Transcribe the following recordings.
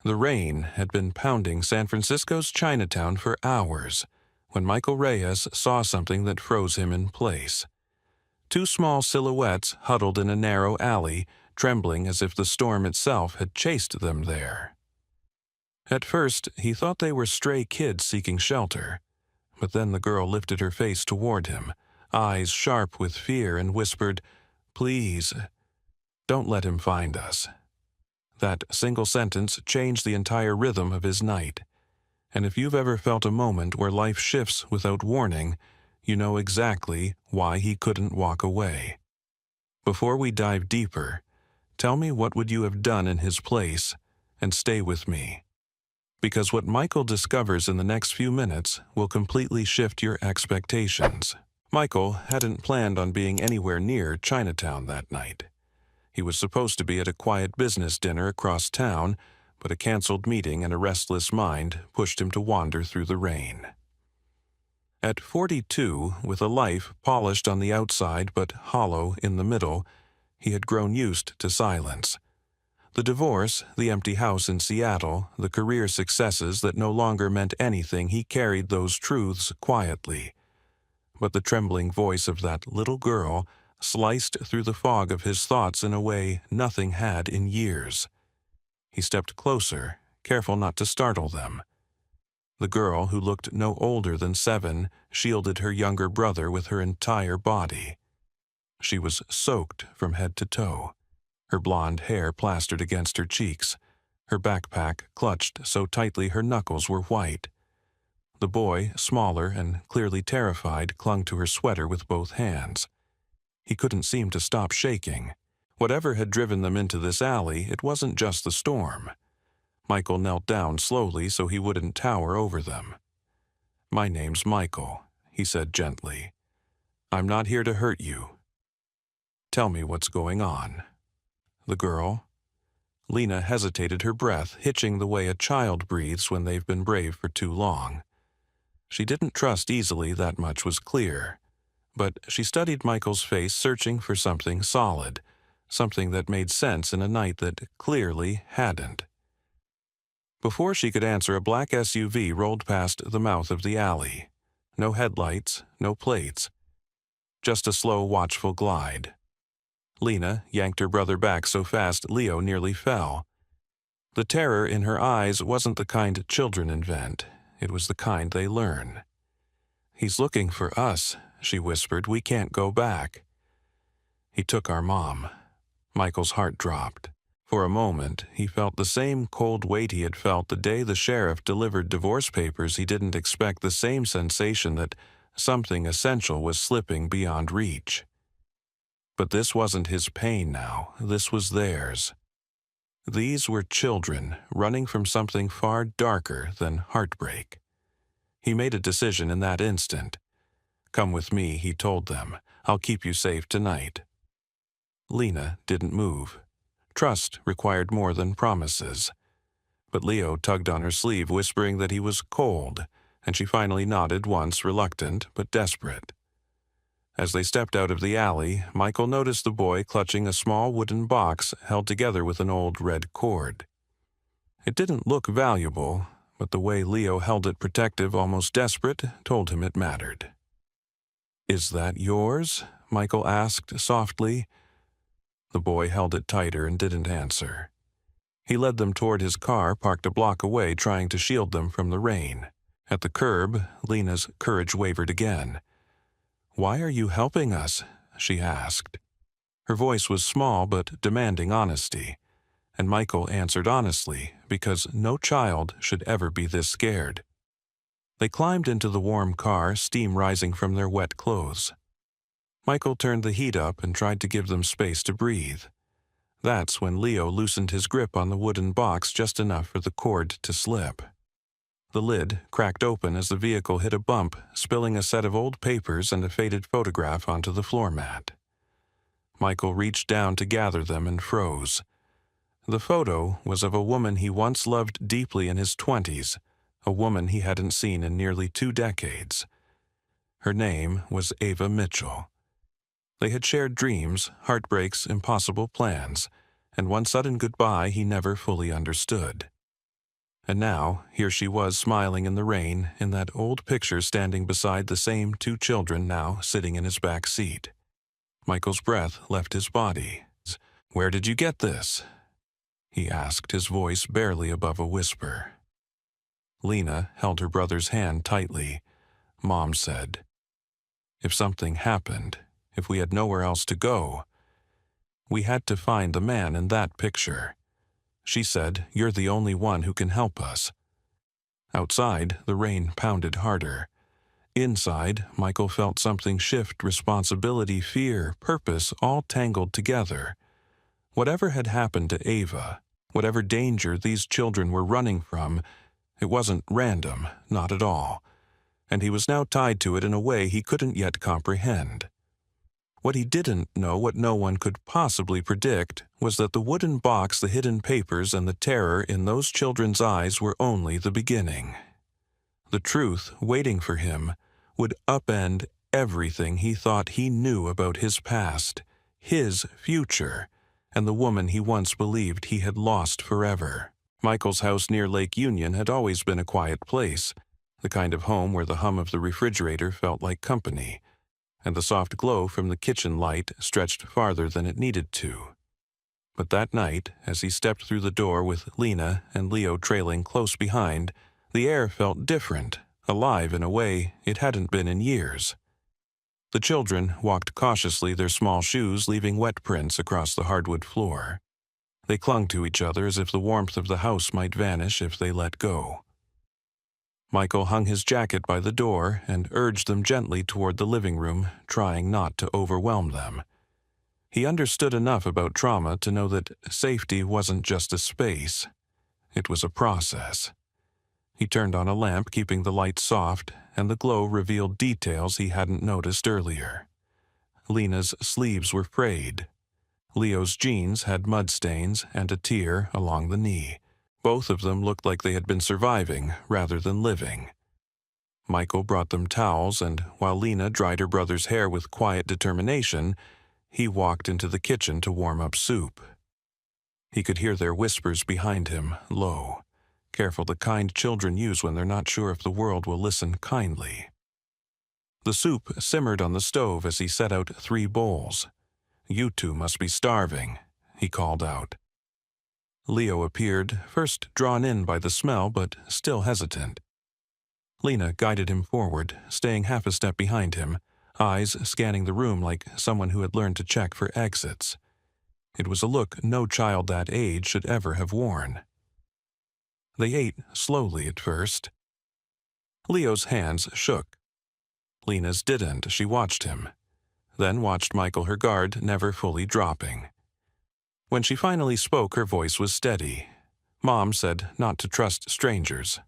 The rain had been pounding San Francisco's Chinatown for hours when Michael Reyes saw something that froze him in place. Two small silhouettes huddled in a narrow alley, trembling as if the storm itself had chased them there. At first, he thought they were stray kids seeking shelter, but then the girl lifted her face toward him, eyes sharp with fear, and whispered, "Please, don't let him find us." That single sentence changed the entire rhythm of his night. And if you've ever felt a moment where life shifts without warning, you know exactly why he couldn't walk away. Before we dive deeper, tell me what would you have done in his place, and stay with me. Because what Michael discovers in the next few minutes will completely shift your expectations. Michael hadn't planned on being anywhere near Chinatown that night. He was supposed to be at a quiet business dinner across town, but a canceled meeting and a restless mind pushed him to wander through the rain. At 42, with a life polished on the outside but hollow in the middle, he had grown used to silence. The divorce, the empty house in Seattle, the career successes that no longer meant anything, he carried those truths quietly. But the trembling voice of that little girl sliced through the fog of his thoughts in a way nothing had in years. He stepped closer, careful not to startle them. The girl, who looked no older than 7, shielded her younger brother with her entire body. She was soaked from head to toe, her blonde hair plastered against her cheeks, her backpack clutched so tightly her knuckles were white. The boy, smaller and clearly terrified, clung to her sweater with both hands. He couldn't seem to stop shaking. Whatever had driven them into this alley, it wasn't just the storm. Michael knelt down slowly so he wouldn't tower over them. "My name's Michael," he said gently. "I'm not here to hurt you. Tell me what's going on." The girl? Lena hesitated, her breath hitching the way a child breathes when they've been brave for too long. She didn't trust easily, that much was clear. But she studied Michael's face, searching for something solid, something that made sense in a night that clearly hadn't. Before she could answer, a black SUV rolled past the mouth of the alley. No headlights, no plates. Just a slow, watchful glide. Lena yanked her brother back so fast Leo nearly fell. The terror in her eyes wasn't the kind children invent. It was the kind they learn. "He's looking for us," she whispered. "We can't go back." "He took our mom." Michael's heart dropped. For a moment, he felt the same cold weight he had felt the day the sheriff delivered divorce papers. He didn't expect the same sensation that something essential was slipping beyond reach. But this wasn't his pain now. This was theirs. These were children running from something far darker than heartbreak. He made a decision in that instant. "Come with me," he told them. "I'll keep you safe tonight." Lena didn't move. Trust required more than promises. But Leo tugged on her sleeve, whispering that he was cold, and she finally nodded once, reluctant but desperate. As they stepped out of the alley, Michael noticed the boy clutching a small wooden box held together with an old red cord. It didn't look valuable, but the way Leo held it, protective, almost desperate, told him it mattered. "Is that yours?" Michael asked softly. The boy held it tighter and didn't answer. He led them toward his car, parked a block away, trying to shield them from the rain. At the curb, Lena's courage wavered again. "Why are you helping us?" she asked. Her voice was small but demanding honesty, and Michael answered honestly, because no child should ever be this scared. They climbed into the warm car, steam rising from their wet clothes. Michael turned the heat up and tried to give them space to breathe. That's when Leo loosened his grip on the wooden box just enough for the cord to slip. The lid cracked open as the vehicle hit a bump, spilling a set of old papers and a faded photograph onto the floor mat. Michael reached down to gather them and froze. The photo was of a woman he once loved deeply in his 20s, a woman he hadn't seen in nearly 2 decades. Her name was Ava Mitchell. They had shared dreams, heartbreaks, impossible plans, and one sudden goodbye he never fully understood. And now, here she was smiling in the rain, in that old picture standing beside the same two children now sitting in his back seat. Michael's breath left his body. "Where did you get this?" he asked, his voice barely above a whisper. Lena held her brother's hand tightly. Mom said, "If something happened, if we had nowhere else to go, we had to find the man in that picture. She said, you're the only one who can help us." Outside, the rain pounded harder. Inside, Michael felt something shift, responsibility, fear, purpose, all tangled together. Whatever had happened to Ava, whatever danger these children were running from, it wasn't random, not at all. And he was now tied to it in a way he couldn't yet comprehend. What he didn't know, what no one could possibly predict, was that the wooden box, the hidden papers, and the terror in those children's eyes were only the beginning. The truth, waiting for him, would upend everything he thought he knew about his past, his future, and the woman he once believed he had lost forever. Michael's house near Lake Union had always been a quiet place, the kind of home where the hum of the refrigerator felt like company, and the soft glow from the kitchen light stretched farther than it needed to. But that night, as he stepped through the door with Lena and Leo trailing close behind, the air felt different, alive in a way it hadn't been in years. The children walked cautiously, their small shoes leaving wet prints across the hardwood floor. They clung to each other as if the warmth of the house might vanish if they let go. Michael hung his jacket by the door and urged them gently toward the living room, trying not to overwhelm them. He understood enough about trauma to know that safety wasn't just a space. It was a process. He turned on a lamp, keeping the light soft, and the glow revealed details he hadn't noticed earlier. Lena's sleeves were frayed. Leo's jeans had mud stains and a tear along the knee. Both of them looked like they had been surviving rather than living. Michael brought them towels, and while Lena dried her brother's hair with quiet determination, he walked into the kitchen to warm up soup. He could hear their whispers behind him, low, careful, the kind children use when they're not sure if the world will listen kindly. The soup simmered on the stove as he set out 3 bowls. "You two must be starving," he called out. Leo appeared, first drawn in by the smell but still hesitant. Lena guided him forward, staying half a step behind him, eyes scanning the room like someone who had learned to check for exits. It was a look no child that age should ever have worn. They ate slowly at first. Leo's hands shook. Lena's didn't. She watched him, then watched Michael, her guard never fully dropping. When she finally spoke, her voice was steady. Mom said not to trust strangers.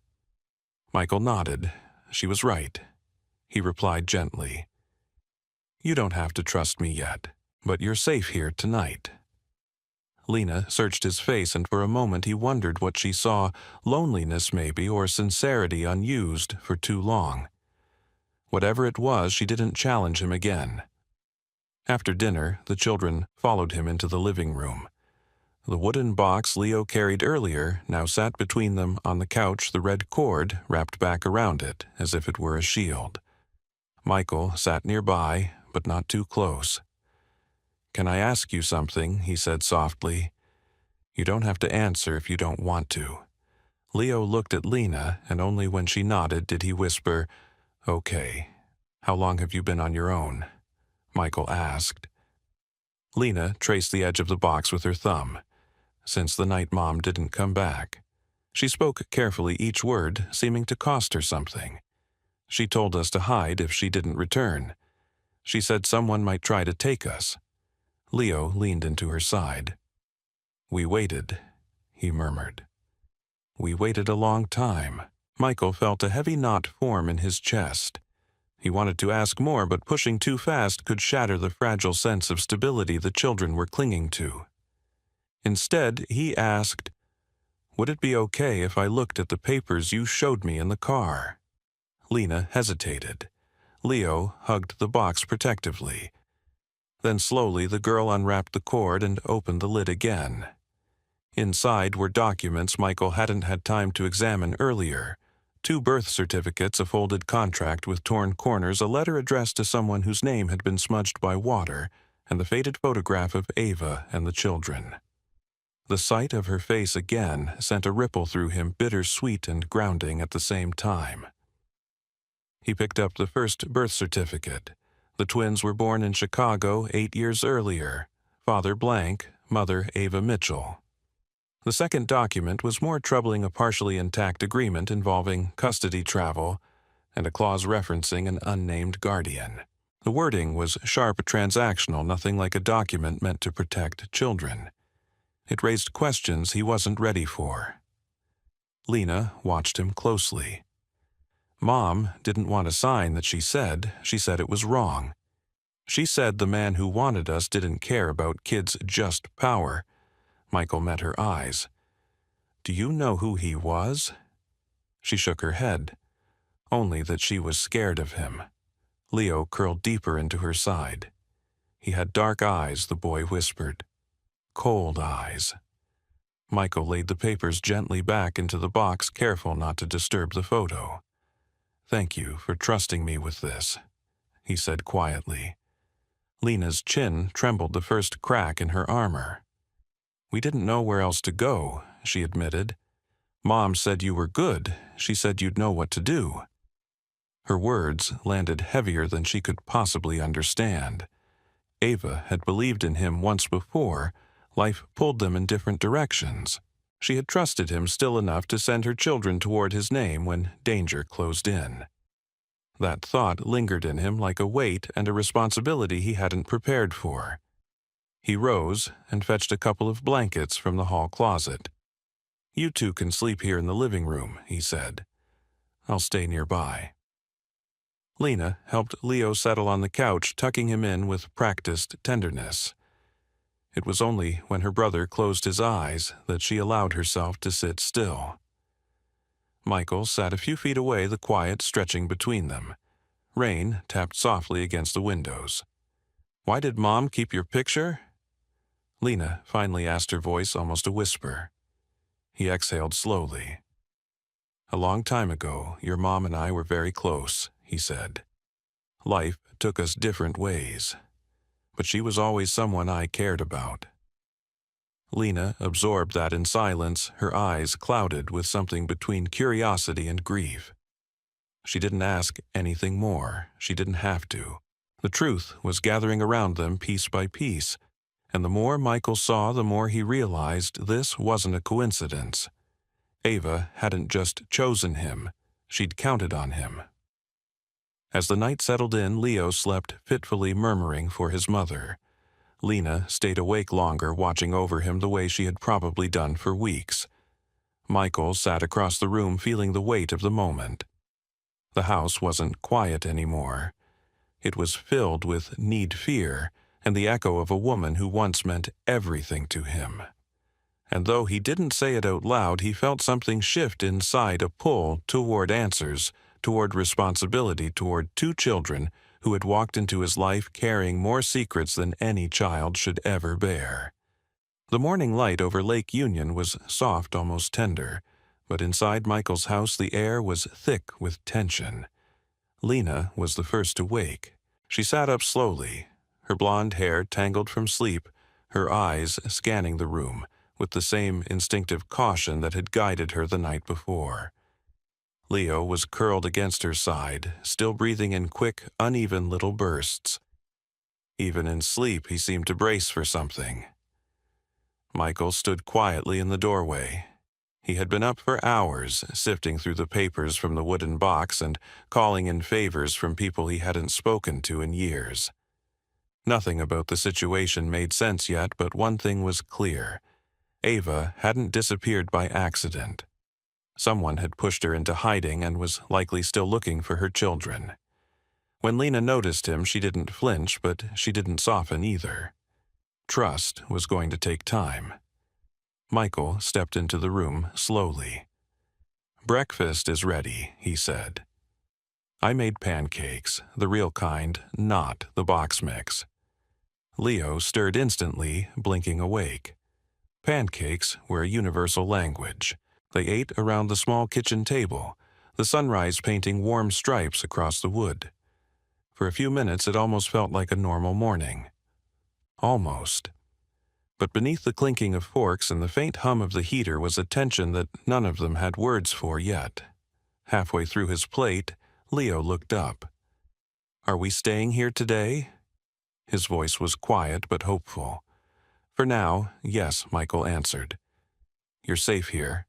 Michael nodded. She was right. He replied gently, "You don't have to trust me yet, but you're safe here tonight." Lena searched his face, and for a moment he wondered what she saw, loneliness maybe, or sincerity unused for too long. Whatever it was, she didn't challenge him again. After dinner, the children followed him into the living room. The wooden box Leo carried earlier now sat between them on the couch, the red cord wrapped back around it as if it were a shield. Michael sat nearby, but not too close. "Can I ask you something?" he said softly. "You don't have to answer if you don't want to." Leo looked at Lena, and only when she nodded did he whisper, "Okay. How long have you been on your own?" Michael asked. Lena traced the edge of the box with her thumb. "Since the night Mom didn't come back." She spoke carefully, each word seeming to cost her something. "She told us to hide if she didn't return. She said someone might try to take us." Leo leaned into her side. "We waited," he murmured. "We waited a long time." Michael felt a heavy knot form in his chest. He wanted to ask more, but pushing too fast could shatter the fragile sense of stability the children were clinging to. Instead, he asked, "Would it be okay if I looked at the papers you showed me in the car?" Lena hesitated. Leo hugged the box protectively. Then slowly the girl unwrapped the cord and opened the lid again. Inside were documents Michael hadn't had time to examine earlier. 2 birth certificates, a folded contract with torn corners, a letter addressed to someone whose name had been smudged by water, and the faded photograph of Ava and the children. The sight of her face again sent a ripple through him, bittersweet and grounding at the same time. He picked up the first birth certificate. The twins were born in Chicago 8 years earlier. Father blank, mother Ava Mitchell. The second document was more troubling, a partially intact agreement involving custody travel and a clause referencing an unnamed guardian. The wording was sharp, transactional, nothing like a document meant to protect children. It raised questions he wasn't ready for. Lena watched him closely. Mom didn't want a sign that she said it was wrong. She said the man who wanted us didn't care about kids' just power. Michael met her eyes. Do you know who he was? She shook her head. Only that she was scared of him. Leo curled deeper into her side. He had dark eyes, the boy whispered. Cold eyes. Michael laid the papers gently back into the box, careful not to disturb the photo. Thank you for trusting me with this, he said quietly. Lena's chin trembled, the first crack in her armor. We didn't know where else to go, she admitted. Mom said you were good. She said you'd know what to do. Her words landed heavier than she could possibly understand. Ava had believed in him once before. Life pulled them in different directions. She had trusted him still enough to send her children toward his name when danger closed in. That thought lingered in him like a weight and a responsibility he hadn't prepared for. He rose and fetched a couple of blankets from the hall closet. You two can sleep here in the living room, he said. I'll stay nearby. Lena helped Leo settle on the couch, tucking him in with practiced tenderness. It was only when her brother closed his eyes that she allowed herself to sit still. Michael sat a few feet away, the quiet stretching between them. Rain tapped softly against the windows. Why did Mom keep your picture? Lena finally asked, her voice almost a whisper. He exhaled slowly. A long time ago, your mom and I were very close, he said. Life took us different ways, but she was always someone I cared about. Lena absorbed that in silence, her eyes clouded with something between curiosity and grief. She didn't ask anything more. She didn't have to. The truth was gathering around them piece by piece, and the more Michael saw, the more he realized this wasn't a coincidence. Ava hadn't just chosen him. She'd counted on him. As the night settled in, Leo slept fitfully, murmuring for his mother. Lena stayed awake longer, watching over him the way she had probably done for weeks. Michael sat across the room, feeling the weight of the moment. The house wasn't quiet anymore. It was filled with need, fear, and the echo of a woman who once meant everything to him. And though he didn't say it out loud, he felt something shift inside, a pull toward answers, toward responsibility, toward 2 children who had walked into his life carrying more secrets than any child should ever bear. The morning light over Lake Union was soft, almost tender, but inside Michael's house the air was thick with tension. Lena was the first to wake. She sat up slowly, her blonde hair tangled from sleep, her eyes scanning the room with the same instinctive caution that had guided her the night before. Leo was curled against her side, still breathing in quick, uneven little bursts. Even in sleep, he seemed to brace for something. Michael stood quietly in the doorway. He had been up for hours, sifting through the papers from the wooden box and calling in favors from people he hadn't spoken to in years. Nothing about the situation made sense yet, but one thing was clear. Ava hadn't disappeared by accident. Someone had pushed her into hiding and was likely still looking for her children. When Lena noticed him, she didn't flinch, but she didn't soften either. Trust was going to take time. Michael stepped into the room slowly. Breakfast is ready, he said. I made pancakes, the real kind, not the box mix. Leo stirred instantly, blinking awake. Pancakes were a universal language. They ate around the small kitchen table, the sunrise painting warm stripes across the wood. For a few minutes it almost felt like a normal morning. Almost. But beneath the clinking of forks and the faint hum of the heater was a tension that none of them had words for yet. Halfway through his plate, Leo looked up. "Are we staying here today?" His voice was quiet but hopeful. "For now, yes," Michael answered. "You're safe here."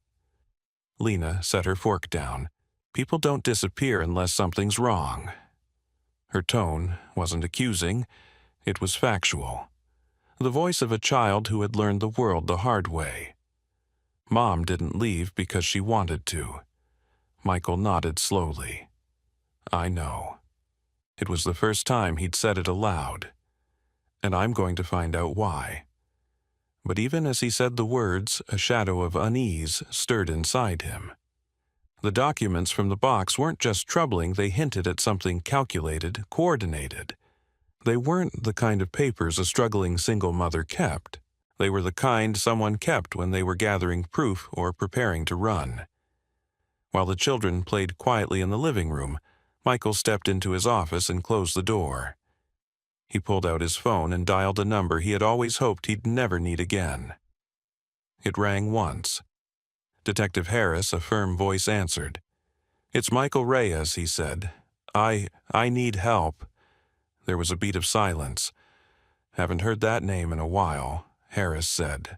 Lena set her fork down. "People don't disappear unless something's wrong." Her tone wasn't accusing, it was factual. The voice of a child who had learned the world the hard way. Mom didn't leave because she wanted to. Michael nodded slowly. "I know." It was the first time he'd said it aloud. "And I'm going to find out why." But even as he said the words, a shadow of unease stirred inside him. The documents from the box weren't just troubling, they hinted at something calculated, coordinated. They weren't the kind of papers a struggling single mother kept. They were the kind someone kept when they were gathering proof or preparing to run. While the children played quietly in the living room, Michael stepped into his office and closed the door. He pulled out his phone and dialed a number he had always hoped he'd never need again. It rang once. Detective Harris, a firm voice, answered. "It's Michael Reyes," he said. I need help." There was a beat of silence. "Haven't heard that name in a while," Harris said.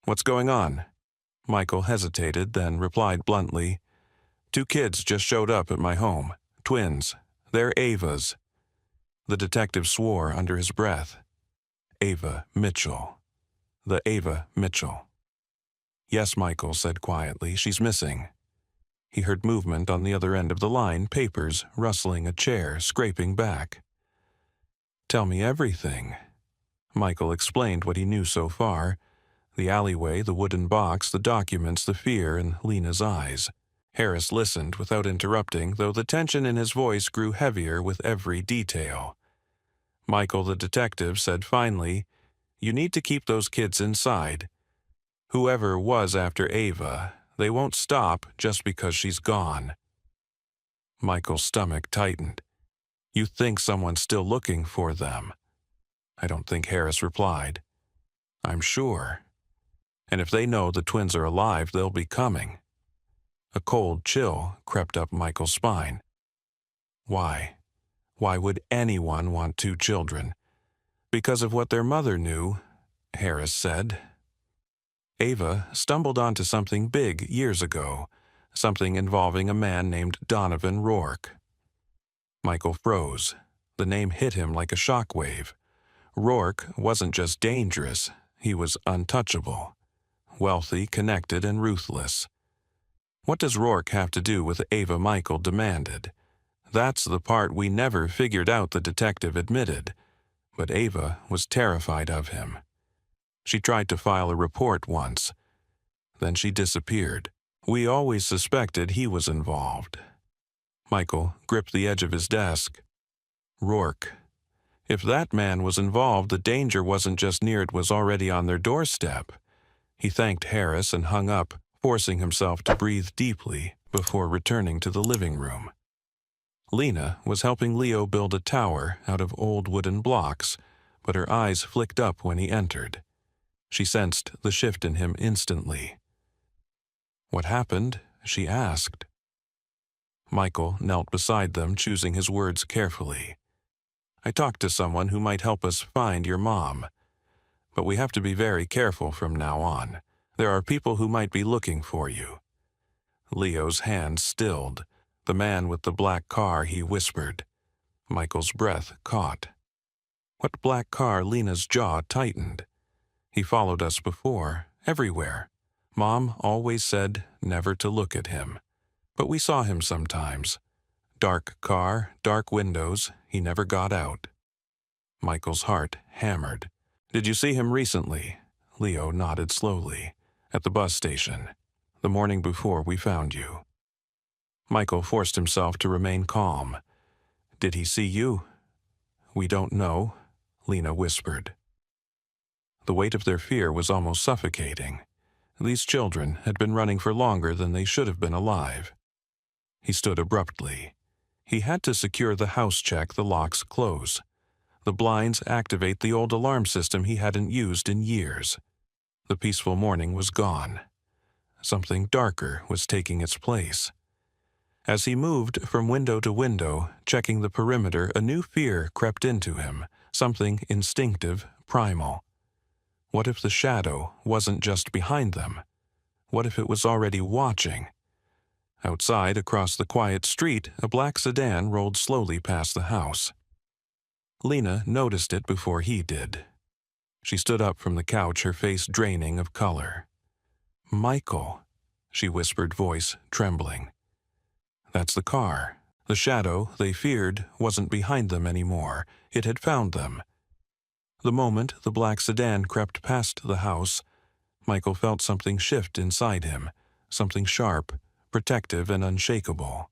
"What's going on?" Michael hesitated, then replied bluntly, "2 kids just showed up at my home. Twins. They're Ava's." The detective swore under his breath. Ava Mitchell. The Ava Mitchell. "Yes," Michael said quietly, "she's missing." He heard movement on the other end of the line, papers, rustling, a chair, scraping back. "Tell me everything." Michael explained what he knew so far. The alleyway, the wooden box, the documents, the fear in Lena's eyes. Harris listened without interrupting, though the tension in his voice grew heavier with every detail. Michael, the detective, said finally, "You need to keep those kids inside. Whoever was after Ava, they won't stop just because she's gone." Michael's stomach tightened. "You think someone's still looking for them?" "I don't think," Harris replied. "I'm sure. And if they know the twins are alive, they'll be coming." A cold chill crept up Michael's spine. Why? Why would anyone want 2 children? Because of what their mother knew, Harris said. Ava stumbled onto something big years ago, something involving a man named Donovan Rourke. Michael froze. The name hit him like a shockwave. Rourke wasn't just dangerous, he was untouchable. Wealthy, connected, and ruthless. What does Rourke have to do with Ava? Michael demanded. That's the part we never figured out, the detective admitted. But Ava was terrified of him. She tried to file a report once. Then she disappeared. We always suspected he was involved. Michael gripped the edge of his desk. Rourke. If that man was involved, the danger wasn't just near, it was already on their doorstep. He thanked Harris and hung up, forcing himself to breathe deeply before returning to the living room. Lena was helping Leo build a tower out of old wooden blocks, but her eyes flicked up when he entered. She sensed the shift in him instantly. "What happened?" she asked. Michael knelt beside them, choosing his words carefully. "I talked to someone who might help us find your mom. But we have to be very careful from now on. There are people who might be looking for you." Leo's hand stilled. "The man with the black car," he whispered. Michael's breath caught. "What black car?" Lena's jaw tightened. "He followed us before, everywhere. Mom always said never to look at him. But we saw him sometimes. Dark car, dark windows, he never got out." Michael's heart hammered. "Did you see him recently?" Leo nodded slowly. "At the bus station. The morning before we found you." Michael forced himself to remain calm. "Did he see you?" "We don't know," Lena whispered. The weight of their fear was almost suffocating. These children had been running for longer than they should have been alive. He stood abruptly. He had to secure the house check the locks close. The blinds activate the old alarm system he hadn't used in years. The peaceful morning was gone. Something darker was taking its place. As he moved from window to window, checking the perimeter, a new fear crept into him, something instinctive, primal. What if the shadow wasn't just behind them? What if it was already watching? Outside, across the quiet street, a black sedan rolled slowly past the house. Lena noticed it before he did. She stood up from the couch, her face draining of color. "Michael," she whispered, voice trembling. That's the car. The shadow they feared wasn't behind them anymore. It had found them. The moment the black sedan crept past the house, Michael felt something shift inside him, something sharp, protective and unshakable.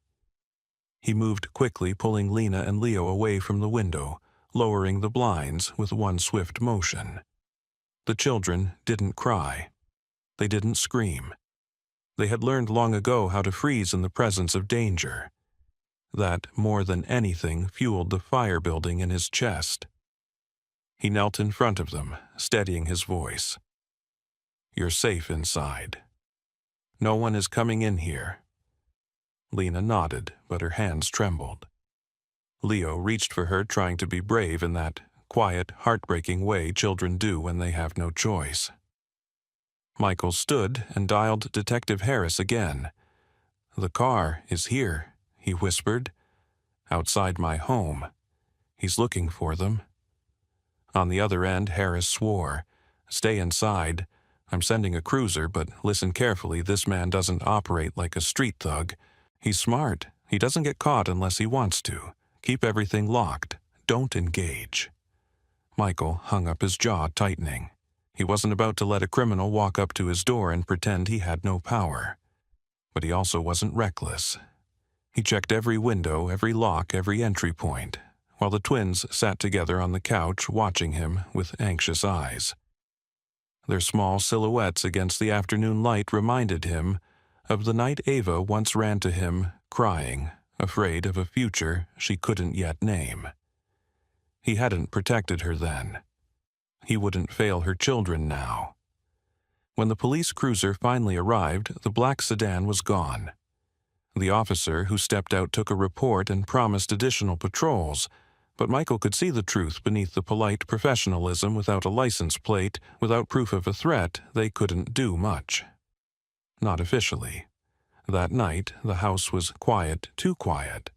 He moved quickly, pulling Lena and Leo away from the window, lowering the blinds with one swift motion. The children didn't cry. They didn't scream. They had learned long ago how to freeze in the presence of danger. That, more than anything, fueled the fire building in his chest. He knelt in front of them, steadying his voice. "You're safe inside. No one is coming in here." Lena nodded, but her hands trembled. Leo reached for her, trying to be brave in that quiet, heartbreaking way children do when they have no choice. Michael stood and dialed Detective Harris again. "The car is here," he whispered. "Outside my home. He's looking for them." On the other end, Harris swore. "Stay inside. I'm sending a cruiser, but listen carefully. This man doesn't operate like a street thug. He's smart. He doesn't get caught unless he wants to. Keep everything locked. Don't engage." Michael hung up his jaw, tightening. He wasn't about to let a criminal walk up to his door and pretend he had no power. But he also wasn't reckless. He checked every window, every lock, every entry point, while the twins sat together on the couch watching him with anxious eyes. Their small silhouettes against the afternoon light reminded him of the night Ava once ran to him, crying, afraid of a future she couldn't yet name. He hadn't protected her then. He wouldn't fail her children now. When the police cruiser finally arrived, the black sedan was gone. The officer who stepped out took a report and promised additional patrols, but Michael could see the truth beneath the polite professionalism. Without a license plate, without proof of a threat, they couldn't do much. Not officially. That night, the house was quiet, too quiet.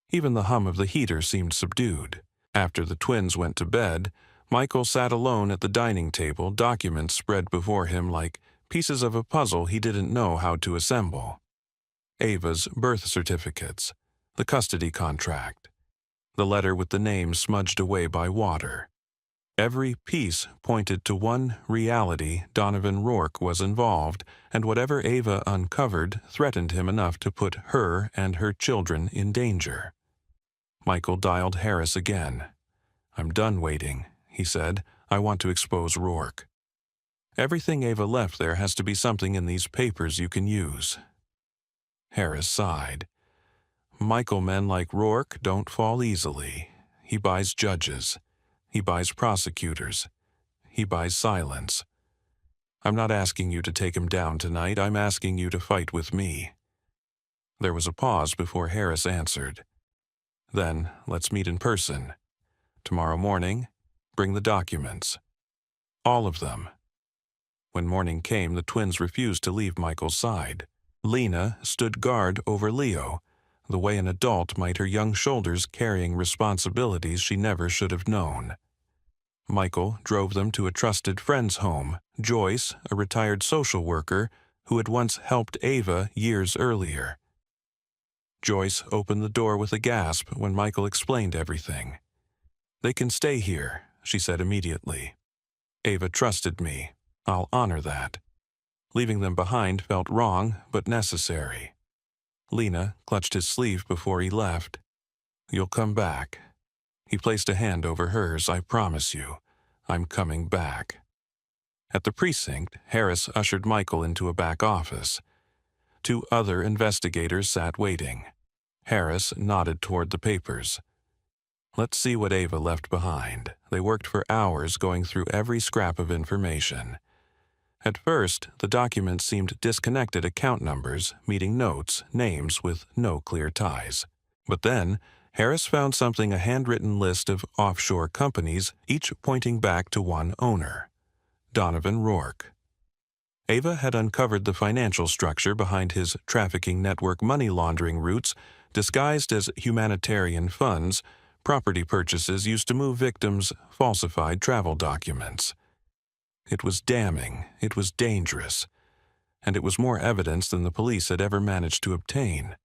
Even the hum of the heater seemed subdued. After the twins went to bed, Michael sat alone at the dining table, documents spread before him like pieces of a puzzle he didn't know how to assemble. Ava's birth certificates, the custody contract, the letter with the name smudged away by water. Every piece pointed to one reality: Donovan Rourke was involved, and whatever Ava uncovered threatened him enough to put her and her children in danger. Michael dialed Harris again. "I'm done waiting," he said. "I want to expose Rourke. Everything Ava left there has to be something in these papers you can use." Harris sighed. "Michael, men like Rourke don't fall easily. He buys judges. He buys prosecutors. He buys silence. I'm not asking you to take him down tonight. I'm asking you to fight with me." There was a pause before Harris answered. "Then let's meet in person. Tomorrow morning, bring the documents. All of them." When morning came, the twins refused to leave Michael's side. Lena stood guard over Leo, the way an adult might, her young shoulders carrying responsibilities she never should have known. Michael drove them to a trusted friend's home, Joyce, a retired social worker who had once helped Ava years earlier. Joyce opened the door with a gasp when Michael explained everything. "They can stay here," she said immediately. "Ava trusted me. I'll honor that." Leaving them behind felt wrong, but necessary. Lena clutched his sleeve before he left. "You'll come back." He placed a hand over hers. "I promise you, I'm coming back." At the precinct, Harris ushered Michael into a back office. 2 other investigators sat waiting. Harris nodded toward the papers. Let's see what Ava left behind. They worked for hours going through every scrap of information. At first, the documents seemed disconnected account numbers, meeting notes, names with no clear ties. But then, Harris found a handwritten list of offshore companies, each pointing back to one owner, Donovan Rourke. Ava had uncovered the financial structure behind his trafficking network money laundering routes, disguised as humanitarian funds, property purchases used to move victims' falsified travel documents. It was damning, it was dangerous, and it was more evidence than the police had ever managed to obtain.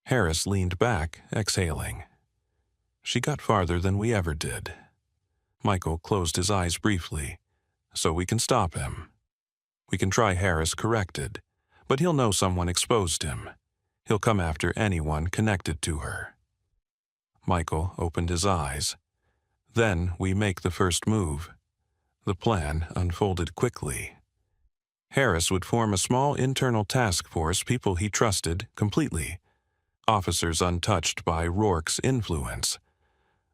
Harris leaned back, exhaling. She got farther than we ever did. Michael closed his eyes briefly. So we can stop him. We can try Harris corrected, but he'll know someone exposed him. He'll come after anyone connected to her. Michael opened his eyes. Then we make the first move. The plan unfolded quickly. Harris would form a small internal task force, people he trusted completely, officers untouched by Rourke's influence.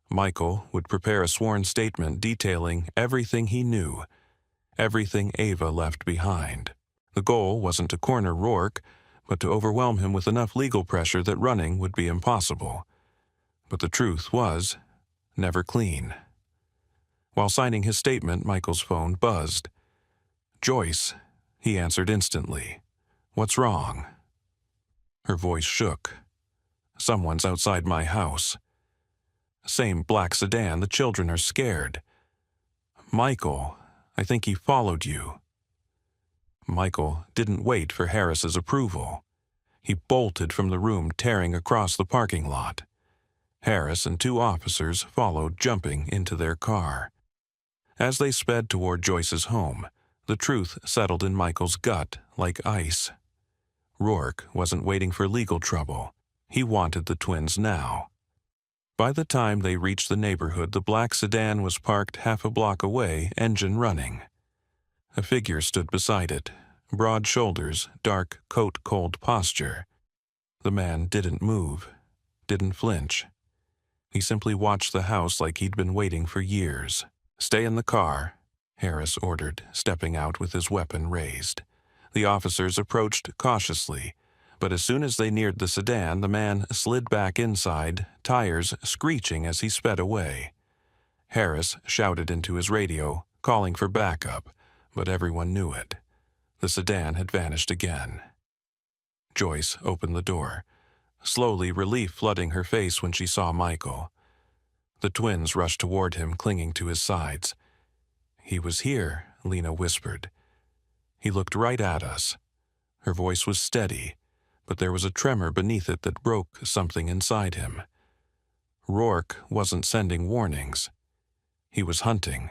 Michael would prepare a sworn statement detailing everything he knew, everything Ava left behind. The goal wasn't to corner Rourke, but to overwhelm him with enough legal pressure that running would be impossible. But the truth was never clean. While signing his statement, Michael's phone buzzed. "Joyce," he answered instantly. "What's wrong?" Her voice shook. "Someone's outside my house. Same black sedan, the children are scared. Michael, I think he followed you." Michael didn't wait for Harris's approval. He bolted from the room, tearing across the parking lot. Harris and 2 officers followed, jumping into their car. As they sped toward Joyce's home, the truth settled in Michael's gut like ice. Rourke wasn't waiting for legal trouble. He wanted the twins now. By the time they reached the neighborhood, the black sedan was parked half a block away, engine running. A figure stood beside it, broad shoulders, dark coat-cold posture. The man didn't move, didn't flinch. He simply watched the house like he'd been waiting for years. "Stay in the car," Harris ordered, stepping out with his weapon raised. The officers approached cautiously, but as soon as they neared the sedan, the man slid back inside, tires screeching as he sped away. Harris shouted into his radio, calling for backup, but everyone knew it. The sedan had vanished again. Joyce opened the door, slowly relief flooding her face when she saw Michael. The twins rushed toward him, clinging to his sides. "He was here," Lena whispered. "He looked right at us." Her voice was steady, but there was a tremor beneath it that broke something inside him. Rourke wasn't sending warnings. He was hunting.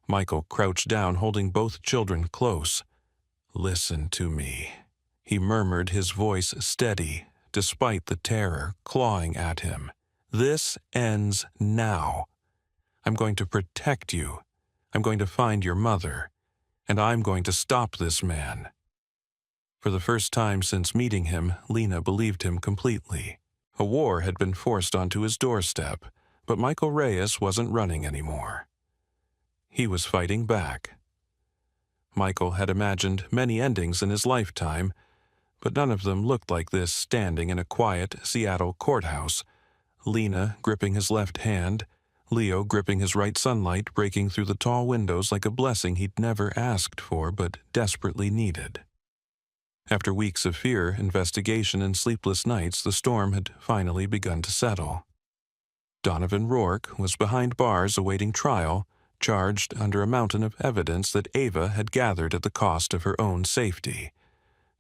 Michael crouched down, holding both children close. "Listen to me," he murmured, his voice steady, despite the terror clawing at him. "This ends now. I'm going to protect you. I'm going to find your mother. And I'm going to stop this man." For the first time since meeting him, Lena believed him completely. A war had been forced onto his doorstep, but Michael Reyes wasn't running anymore. He was fighting back. Michael had imagined many endings in his lifetime, but none of them looked like this, standing in a quiet Seattle courthouse, Lena gripping his left hand, Leo gripping his right, sunlight breaking through the tall windows like a blessing he'd never asked for but desperately needed. After weeks of fear, investigation, and sleepless nights, the storm had finally begun to settle. Donovan Rourke was behind bars awaiting trial, charged under a mountain of evidence that Ava had gathered at the cost of her own safety.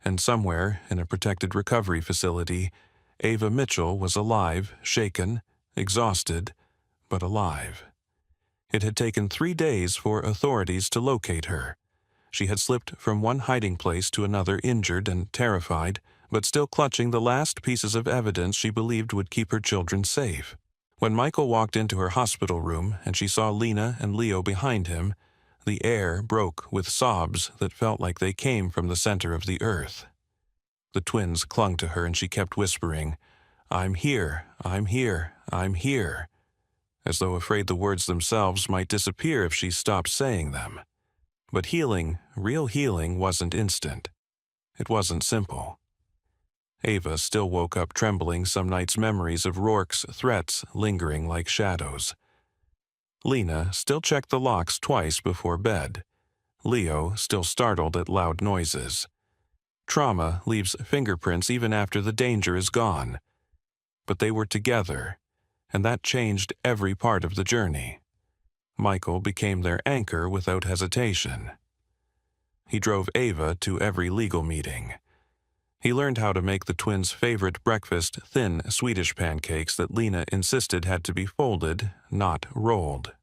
And somewhere in a protected recovery facility, Ava Mitchell was alive, shaken, exhausted, but alive. It had taken 3 days for authorities to locate her. She had slipped from one hiding place to another, injured and terrified, but still clutching the last pieces of evidence she believed would keep her children safe. When Michael walked into her hospital room and she saw Lena and Leo behind him, The air broke with sobs that felt like they came from the center of the earth. The twins clung to her and she kept whispering, "I'm here, I'm here, I'm here," as though afraid the words themselves might disappear if she stopped saying them. But healing, real healing, wasn't instant. It wasn't simple. Ava still woke up trembling, some nights memories of Rourke's threats lingering like shadows. Lena still checked the locks twice before bed. Leo still startled at loud noises. Trauma leaves fingerprints even after the danger is gone. But they were together, and that changed every part of the journey. Michael became their anchor without hesitation. He drove Ava to every legal meeting. He learned how to make the twins' favorite breakfast, thin Swedish pancakes that Lena insisted had to be folded, not rolled.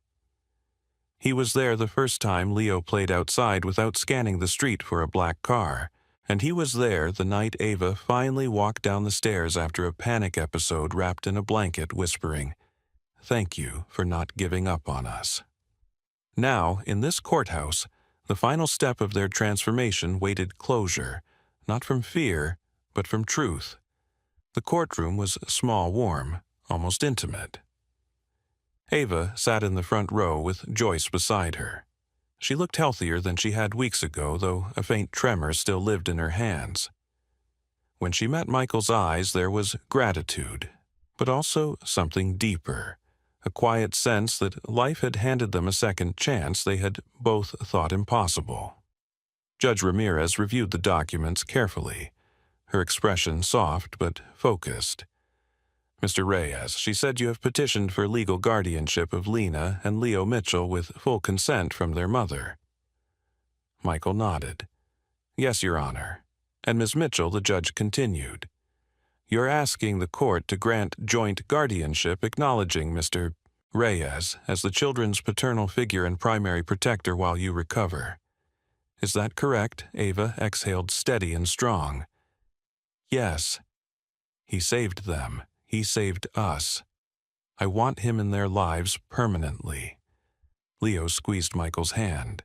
He was there the first time Leo played outside without scanning the street for a black car, and he was there the night Ava finally walked down the stairs after a panic episode wrapped in a blanket, whispering, "Thank you for not giving up on us." Now, in this courthouse, the final step of their transformation waited closure, not from fear, but from truth. The courtroom was small, warm, almost intimate. Ava sat in the front row with Joyce beside her. She looked healthier than she had weeks ago, though a faint tremor still lived in her hands. When she met Michael's eyes, there was gratitude, but also something deeper, a quiet sense that life had handed them a second chance they had both thought impossible. Judge Ramirez reviewed the documents carefully, her expression soft but focused. "Mr. Reyes, she said you have petitioned for legal guardianship of Lena and Leo Mitchell with full consent from their mother." Michael nodded. "Yes, Your Honor." And Ms. Mitchell, the judge continued, "You're asking the court to grant joint guardianship acknowledging Mr. Reyes as the children's paternal figure and primary protector while you recover. Is that correct?" Ava exhaled, steady and strong. "Yes. He saved them. He saved us. I want him in their lives permanently." Leo squeezed Michael's hand.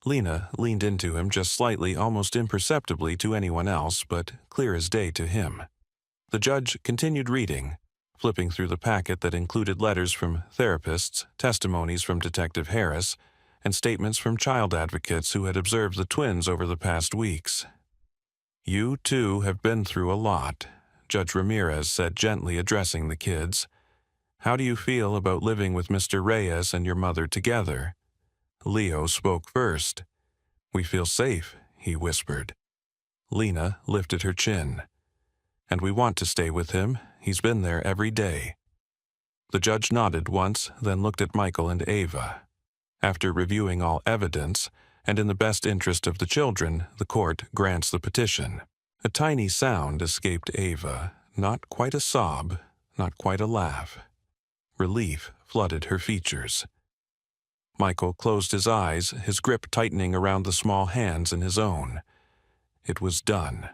Lena leaned into him just slightly, almost imperceptibly to anyone else, but clear as day to him. The judge continued reading, flipping through the packet that included letters from therapists, testimonies from Detective Harris, and statements from child advocates who had observed the twins over the past weeks. "You two have been through a lot," Judge Ramirez said, gently addressing the kids. "How do you feel about living with Mr. Reyes and your mother together?" Leo spoke first. "We feel safe," he whispered. Lena lifted her chin. "And we want to stay with him. He's been there every day." The judge nodded once, then looked at Michael and Ava. After reviewing all evidence, and in the best interest of the children, the court grants the petition. A tiny sound escaped Ava, not quite a sob, not quite a laugh. Relief flooded her features. Michael closed his eyes, his grip tightening around the small hands in his own. It was done.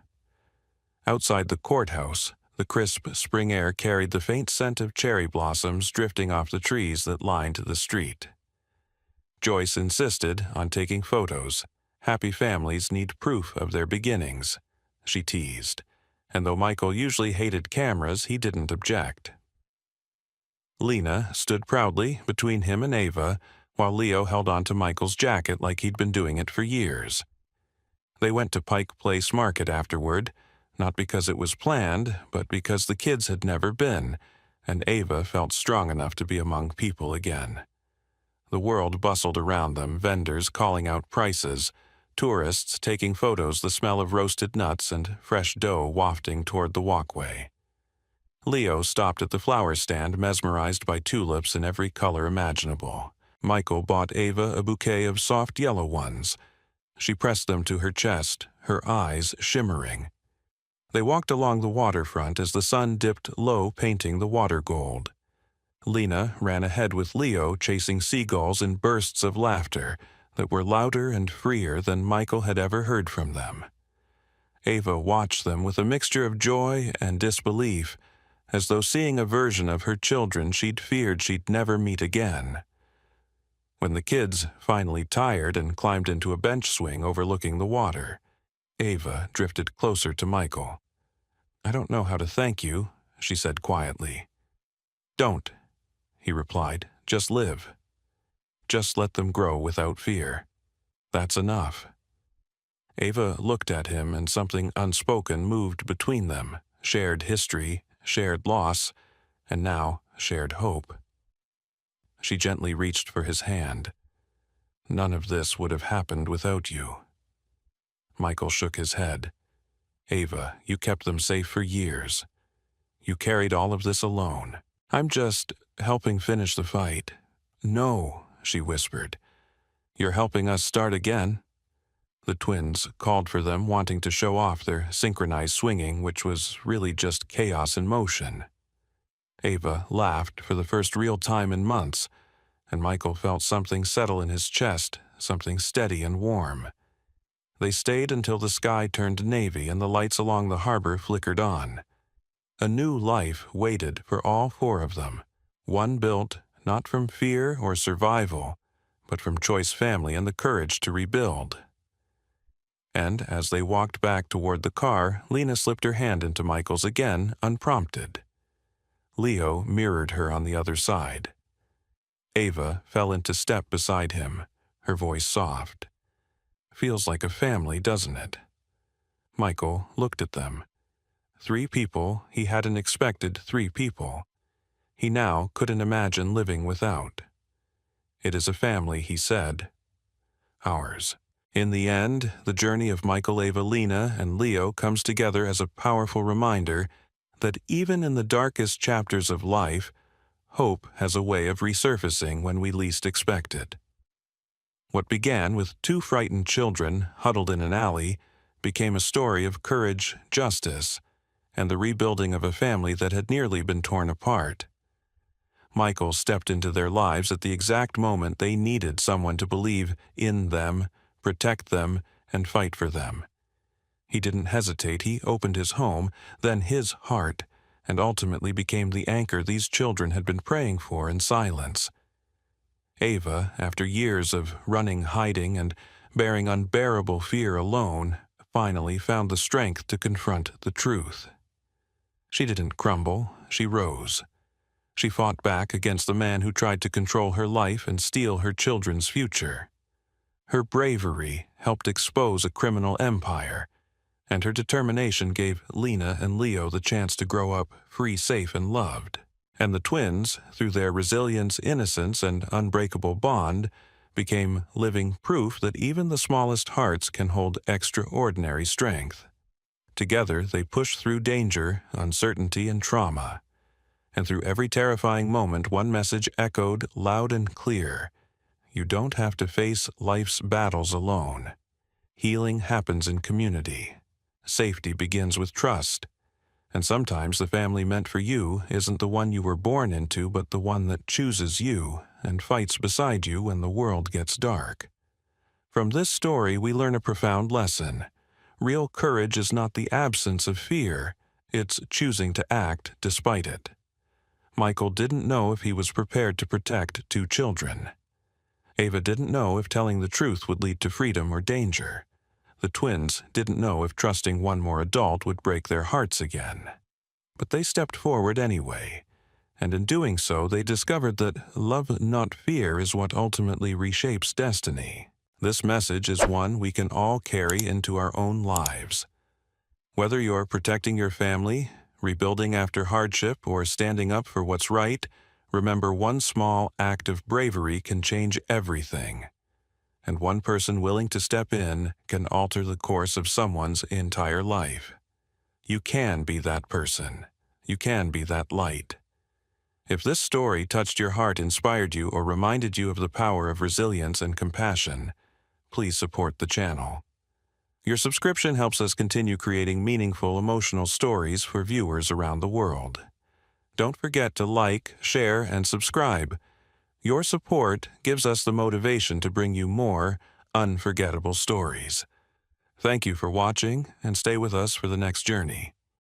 Outside the courthouse, the crisp spring air carried the faint scent of cherry blossoms drifting off the trees that lined the street. Joyce insisted on taking photos. Happy families need proof of their beginnings, she teased, and though Michael usually hated cameras, he didn't object. Lena stood proudly between him and Ava, while Leo held on to Michael's jacket like he'd been doing it for years. They went to Pike Place Market afterward, not because it was planned, but because the kids had never been, and Ava felt strong enough to be among people again. The world bustled around them, vendors calling out prices, tourists taking photos, the smell of roasted nuts and fresh dough wafting toward the walkway. Leo stopped at the flower stand, mesmerized by tulips in every color imaginable. Michael bought Ava a bouquet of soft yellow ones. She pressed them to her chest, her eyes shimmering. They walked along the waterfront as the sun dipped low, painting the water gold. Lena ran ahead with Leo, chasing seagulls in bursts of laughter that were louder and freer than Michael had ever heard from them. Ava watched them with a mixture of joy and disbelief, as though seeing a version of her children she'd feared she'd never meet again. When the kids finally tired and climbed into a bench swing overlooking the water, Ava drifted closer to Michael. "I don't know how to thank you," she said quietly. "Don't," he replied. "Just live. Just let them grow without fear. That's enough." Ava looked at him, and something unspoken moved between them. Shared history, shared loss, and now shared hope. She gently reached for his hand. "None of this would have happened without you." Michael shook his head. "Ava, you kept them safe for years. You carried all of this alone. I'm just helping finish the fight." "No," she whispered. "You're helping us start again." The twins called for them, wanting to show off their synchronized swinging, which was really just chaos in motion. Ava laughed for the first real time in months, and Michael felt something settle in his chest, something steady and warm. They stayed until the sky turned navy and the lights along the harbor flickered on. A new life waited for all four of them, one built not from fear or survival, but from choice, family, and the courage to rebuild. And as they walked back toward the car, Lena slipped her hand into Michael's again, unprompted. Leo mirrored her on the other side. Ava fell into step beside him, her voice soft. "Feels like a family, doesn't it?" Michael looked at them. 3 people he hadn't expected, 3 people. He now couldn't imagine living without. "It is a family," he said. "Ours." In the end, the journey of Michael, Ava, Lena, and Leo comes together as a powerful reminder that even in the darkest chapters of life, hope has a way of resurfacing when we least expect it. What began with 2 frightened children huddled in an alley became a story of courage, justice, and the rebuilding of a family that had nearly been torn apart. Michael stepped into their lives at the exact moment they needed someone to believe in them, protect them, and fight for them. He didn't hesitate. He opened his home, then his heart, and ultimately became the anchor these children had been praying for in silence. Ava, after years of running, hiding, and bearing unbearable fear alone, finally found the strength to confront the truth. She didn't crumble. She rose. She fought back against the man who tried to control her life and steal her children's future. Her bravery helped expose a criminal empire, and her determination gave Lena and Leo the chance to grow up free, safe, and loved. And the twins, through their resilience, innocence, and unbreakable bond, became living proof that even the smallest hearts can hold extraordinary strength. Together, they pushed through danger, uncertainty, and trauma. And through every terrifying moment, one message echoed loud and clear: you don't have to face life's battles alone. Healing happens in community. Safety begins with trust. And sometimes the family meant for you isn't the one you were born into, but the one that chooses you and fights beside you when the world gets dark. From this story, we learn a profound lesson. Real courage is not the absence of fear. It's choosing to act despite it. Michael didn't know if he was prepared to protect 2 children. Ava didn't know if telling the truth would lead to freedom or danger. The twins didn't know if trusting one more adult would break their hearts again. But they stepped forward anyway, and in doing so they discovered that love, not fear, is what ultimately reshapes destiny. This message is one we can all carry into our own lives. Whether you're protecting your family, rebuilding after hardship, or standing up for what's right, remember, one small act of bravery can change everything. And one person willing to step in can alter the course of someone's entire life. You can be that person. You can be that light. If this story touched your heart, inspired you, or reminded you of the power of resilience and compassion, please support the channel. Your subscription helps us continue creating meaningful, emotional stories for viewers around the world. Don't forget to like, share, and subscribe. Your support gives us the motivation to bring you more unforgettable stories. Thank you for watching, and stay with us for the next journey.